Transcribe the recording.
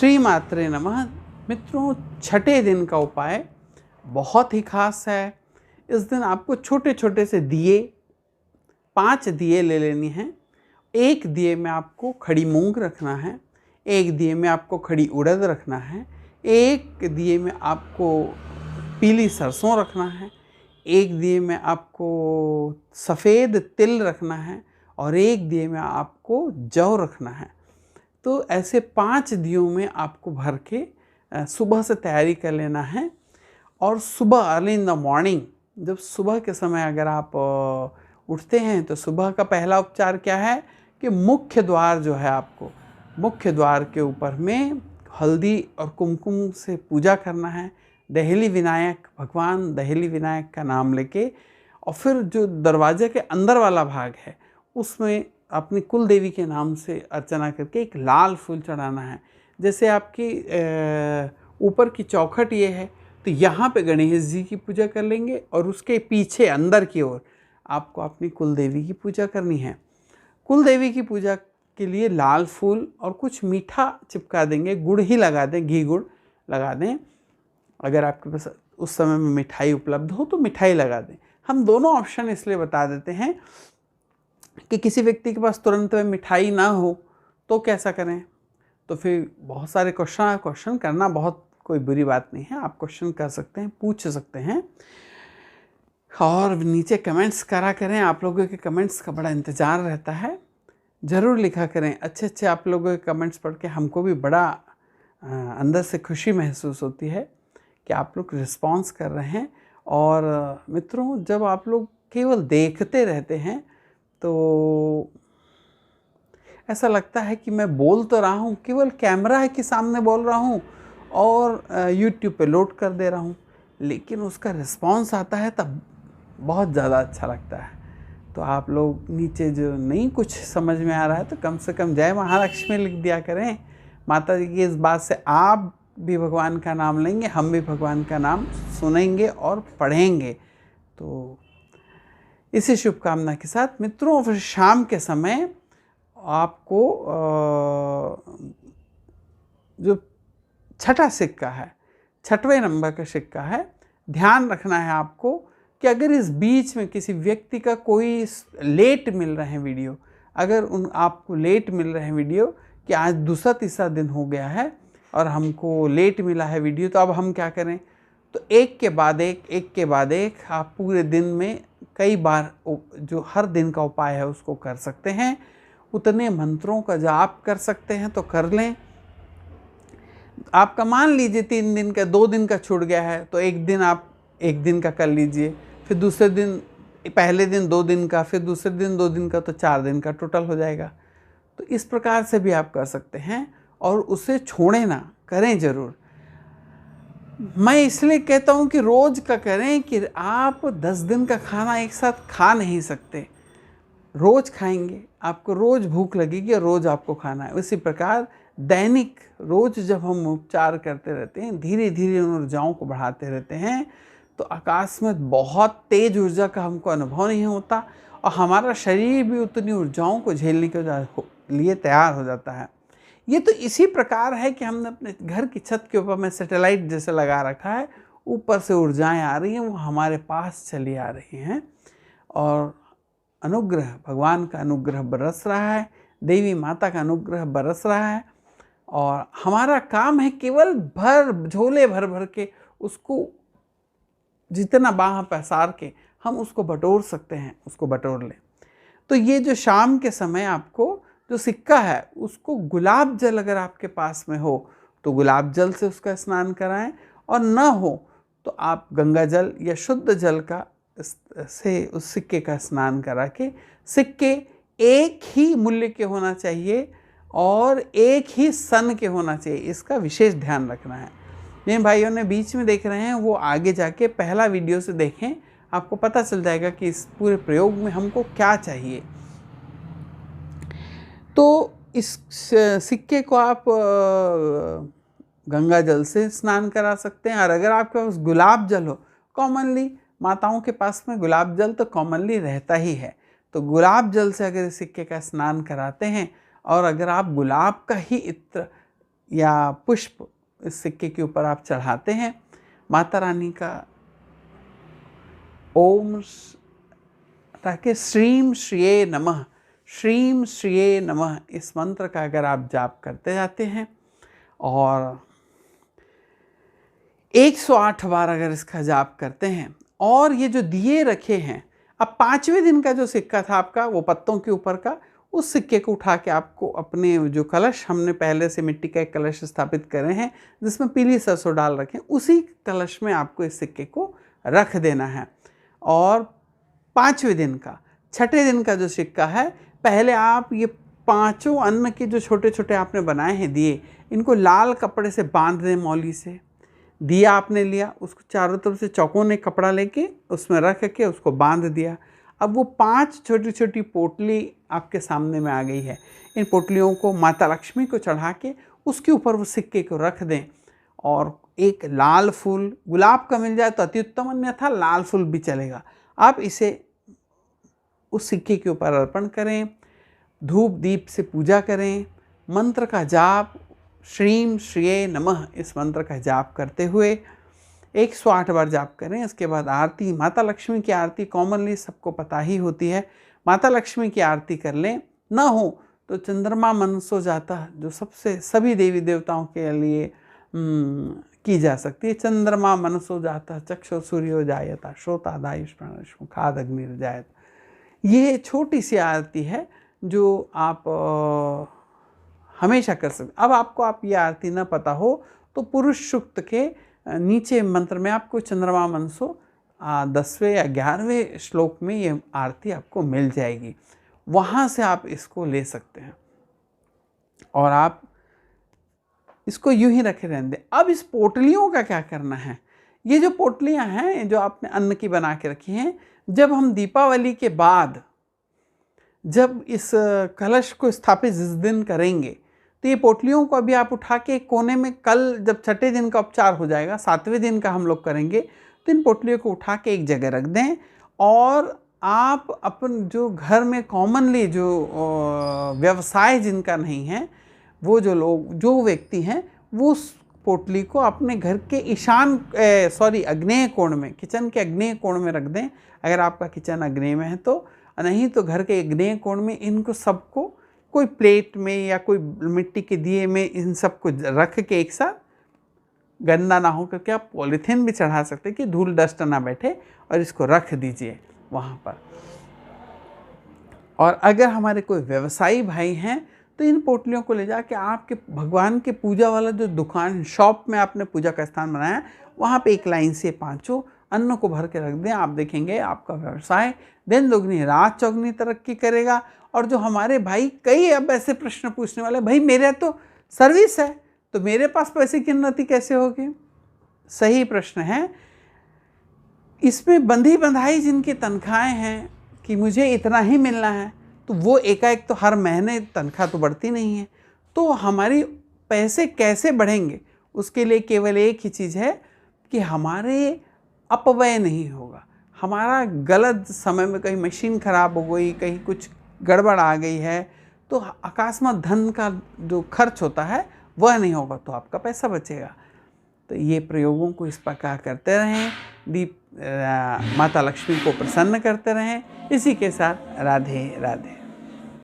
श्री मात्रे नमः। मित्रों, छठे दिन का उपाय बहुत ही खास है। इस दिन आपको छोटे छोटे से दिए 5 दिए ले लेनी हैं। एक दिए में आपको खड़ी मूंग रखना है, एक दिए में आपको खड़ी उड़द रखना है, एक दिए में आपको पीली सरसों रखना है, एक दिए में आपको सफ़ेद तिल रखना है और एक दिए में आपको जौ रखना है। तो ऐसे 5 दियों में आपको भर के सुबह से तैयारी कर लेना है। और सुबह अर्ली इन द मॉर्निंग, जब सुबह के समय अगर आप उठते हैं तो सुबह का पहला उपचार क्या है कि मुख्य द्वार जो है, आपको मुख्य द्वार के ऊपर में हल्दी और कुमकुम से पूजा करना है। दहली विनायक, भगवान दहली विनायक का नाम लेके, और फिर जो दरवाजे के अंदर वाला भाग है उसमें अपनी कुल देवी के नाम से अर्चना करके एक लाल फूल चढ़ाना है। जैसे आपकी ऊपर की चौखट ये है तो यहाँ पे गणेश जी की पूजा कर लेंगे और उसके पीछे अंदर की ओर आपको अपनी कुल देवी की पूजा करनी है। कुल देवी की पूजा के लिए लाल फूल और कुछ मीठा चिपका देंगे, गुड़ ही लगा दें, घी गुड़ लगा दें। अगर आपके पास उस समय में मिठाई उपलब्ध हो तो मिठाई लगा दें। हम दोनों ऑप्शन इसलिए बता देते हैं कि किसी व्यक्ति के पास तुरंत में मिठाई ना हो तो कैसा करें। तो फिर बहुत सारे क्वेश्चन करना बहुत कोई बुरी बात नहीं है। आप क्वेश्चन कर सकते हैं, पूछ सकते हैं और नीचे कमेंट्स करा करें। आप लोगों के कमेंट्स का बड़ा इंतज़ार रहता है, ज़रूर लिखा करें। अच्छे आप लोगों के कमेंट्स पढ़ के हमको भी बड़ा अंदर से खुशी महसूस होती है कि आप लोग रिस्पॉन्स कर रहे हैं। और मित्रों, जब आप लोग केवल देखते रहते हैं तो ऐसा लगता है कि मैं बोल तो रहा हूँ, केवल कैमरा के सामने बोल रहा हूँ और YouTube पे लोड कर दे रहा हूँ, लेकिन उसका रिस्पॉन्स आता है तब बहुत ज़्यादा अच्छा लगता है। तो आप लोग नीचे जो नहीं कुछ समझ में आ रहा है तो कम से कम जय महालक्ष्मी लिख दिया करें। माता जी की इस बात से आप भी भगवान का नाम लेंगे, हम भी भगवान का नाम सुनेंगे और पढ़ेंगे। तो इसी शुभकामना के साथ मित्रों, फिर शाम के समय आपको जो छठा सिक्का है, 6वें नंबर का सिक्का है, ध्यान रखना है आपको कि अगर इस बीच में किसी व्यक्ति का कोई लेट मिल रहे हैं वीडियो, अगर आपको लेट मिल रहे हैं वीडियो कि आज दूसरा तीसरा दिन हो गया है और हमको लेट मिला है वीडियो, तो अब हम क्या करें। तो एक के बाद एक आप पूरे दिन में कई बार जो हर दिन का उपाय है उसको कर सकते हैं। उतने मंत्रों का जाप कर सकते हैं तो कर लें। आपका मान लीजिए 3 दिन का 2 दिन का छूट गया है तो एक दिन आप 1 दिन का कर लीजिए, फिर दूसरे दिन, पहले दिन 2 दिन का, फिर दूसरे दिन 2 दिन का, तो 4 दिन का टोटल हो जाएगा। तो इस प्रकार से भी आप कर सकते हैं और उसे छोड़ें ना, करें ज़रूर। मैं इसलिए कहता हूँ कि रोज़ का करें कि आप 10 दिन का खाना एक साथ खा नहीं सकते। रोज़ खाएंगे, आपको रोज़ भूख लगेगी और रोज़ आपको खाना है। उसी प्रकार दैनिक रोज़ जब हम उपचार करते रहते हैं, धीरे धीरे उन ऊर्जाओं को बढ़ाते रहते हैं, तो आकाश में बहुत तेज ऊर्जा का हमको अनुभव नहीं होता और हमारा शरीर भी उतनी ऊर्जाओं को झेलने के लिए तैयार हो जाता है। ये तो इसी प्रकार है कि हमने अपने घर की छत के ऊपर में सैटेलाइट जैसे लगा रखा है, ऊपर से ऊर्जाएं आ रही हैं, वो हमारे पास चली आ रही हैं और अनुग्रह, भगवान का अनुग्रह बरस रहा है, देवी माता का अनुग्रह बरस रहा है। और हमारा काम है केवल झोले भर भर के उसको, जितना बाह पसार के हम उसको बटोर सकते हैं उसको बटोर लें। तो ये जो शाम के समय आपको जो सिक्का है उसको गुलाब जल, अगर आपके पास में हो तो गुलाब जल से उसका स्नान कराएं, और न हो तो आप गंगा जल या शुद्ध जल का से उस सिक्के का स्नान करा के, सिक्के एक ही मूल्य के होना चाहिए और एक ही सन के होना चाहिए, इसका विशेष ध्यान रखना है। जिन भाइयों ने बीच में देख रहे हैं वो आगे जाके पहला वीडियो से देखें, आपको पता चल जाएगा कि इस पूरे प्रयोग में हमको क्या चाहिए। तो इस सिक्के को आप गंगा जल से स्नान करा सकते हैं, और अगर आपके पास गुलाब जल हो, कॉमनली माताओं के पास में गुलाब जल तो कॉमनली रहता ही है, तो गुलाब जल से अगर इस सिक्के का स्नान कराते हैं और अगर आप गुलाब का ही इत्र या पुष्प इस सिक्के के ऊपर आप चढ़ाते हैं, माता रानी का ओम ताकि श्रीम श्रिये नमः, श्रीम श्रिये नमः इस मंत्र का अगर आप जाप करते जाते हैं और 108 बार अगर इसका जाप करते हैं, और ये जो दिए रखे हैं, अब 5वें दिन का जो सिक्का था आपका वो पत्तों के ऊपर का, उस सिक्के को उठा के आपको अपने जो कलश हमने पहले से मिट्टी का एक कलश स्थापित करे हैं जिसमें पीली सरसों डाल रखें, उसी कलश में आपको इस सिक्के को रख देना है। और 5वें दिन का, 6ठे दिन का जो सिक्का है, पहले आप ये 5 अन्न के जो छोटे छोटे आपने बनाए हैं दिए, इनको लाल कपड़े से बांध दें मौली से। दिया आपने लिया, उसको चारों तरफ से चौकोने कपड़ा लेके उसमें रख के उसको बांध दिया। अब वो 5 छोटी छोटी पोटली आपके सामने में आ गई है। इन पोटलियों को माता लक्ष्मी को चढ़ा के उसके ऊपर वो सिक्के को रख दें, और एक लाल फूल, गुलाब का मिल जाए तो अति उत्तम, अन्यथा लाल फूल भी चलेगा। आप इसे उस सिक्के के ऊपर अर्पण करें, धूप दीप से पूजा करें, मंत्र का जाप श्रीम श्रिये नमः इस मंत्र का जाप करते हुए 108 बार जाप करें। इसके बाद आरती, माता लक्ष्मी की आरती कॉमनली सबको पता ही होती है, माता लक्ष्मी की आरती कर लें। ना हो तो चंद्रमा मनसो जाता, जो सबसे सभी देवी देवताओं के लिए की जा सकती है। चंद्रमा मनसो जाता, चक्षु सूर्यो जायता, श्रोता दायुष प्राणश मुखाद अग्निर जायता। ये छोटी सी आरती है जो आप हमेशा कर सकते। अब आपको आप ये आरती ना पता हो तो पुरुष सूक्त के नीचे मंत्र में आपको चंद्रमा मनसो 10वें या 11वें श्लोक में ये आरती आपको मिल जाएगी, वहाँ से आप इसको ले सकते हैं और आप इसको यूं ही रखे रहने दें। अब इस पोटलियों का क्या करना है? ये जो पोटलियां हैं जो आपने अन्न की बना के रखी हैं, जब हम दीपावली के बाद जब इस कलश को स्थापित जिस दिन करेंगे तो ये पोटलियों को अभी आप उठा के एक कोने में, कल जब 6ठे दिन का उपचार हो जाएगा, 7वें दिन का हम लोग करेंगे, तो इन पोटलियों को उठा के एक जगह रख दें। और आप अपन जो घर में कॉमनली जो व्यवसाय जिनका नहीं है, वो जो व्यक्ति हैं, वो उस पोटली को अपने घर के अग्नेय कोण में, किचन के अग्नेय कोण में रख दें। अगर आपका किचन अग्नेय में है तो, नहीं तो घर के अग्नेय कोण में इनको सबको कोई प्लेट में या कोई मिट्टी के दिए में इन सबको रख के एक साथ, गंदा ना हो करके आप पॉलीथीन भी चढ़ा सकते हैं कि धूल डस्ट ना बैठे, और इसको रख दीजिए वहाँ पर। और अगर हमारे कोई व्यवसायी भाई हैं तो इन पोटलियों को ले जाके आपके भगवान के पूजा वाला जो दुकान शॉप में आपने पूजा का स्थान बनाया, वहाँ पे एक लाइन से 5 अन्न को भर के रख दें। आप देखेंगे आपका व्यवसाय दिन दोगुनी रात चौगुनी तरक्की करेगा। और जो हमारे भाई कई अब ऐसे प्रश्न पूछने वाले, भाई मेरा तो सर्विस है तो मेरे पास पैसे की उन्नति कैसे होगी? सही प्रश्न है। इसमें बंधी बंधाई जिनकी तनख्वाहें हैं कि मुझे इतना ही मिलना है, तो वो एकाएक तो हर महीने तनख्वाह तो बढ़ती नहीं है, तो हमारी पैसे कैसे बढ़ेंगे? उसके लिए केवल एक ही चीज़ है कि हमारे अपव्यय नहीं होगा। हमारा गलत समय में कहीं मशीन खराब हो गई, कहीं कुछ गड़बड़ आ गई है, तो अकस्मात धन का जो खर्च होता है वह नहीं होगा, तो आपका पैसा बचेगा। तो ये प्रयोगों को इस प्रकार करते रहें, माता लक्ष्मी को प्रसन्न करते रहें। इसी के साथ राधे राधे।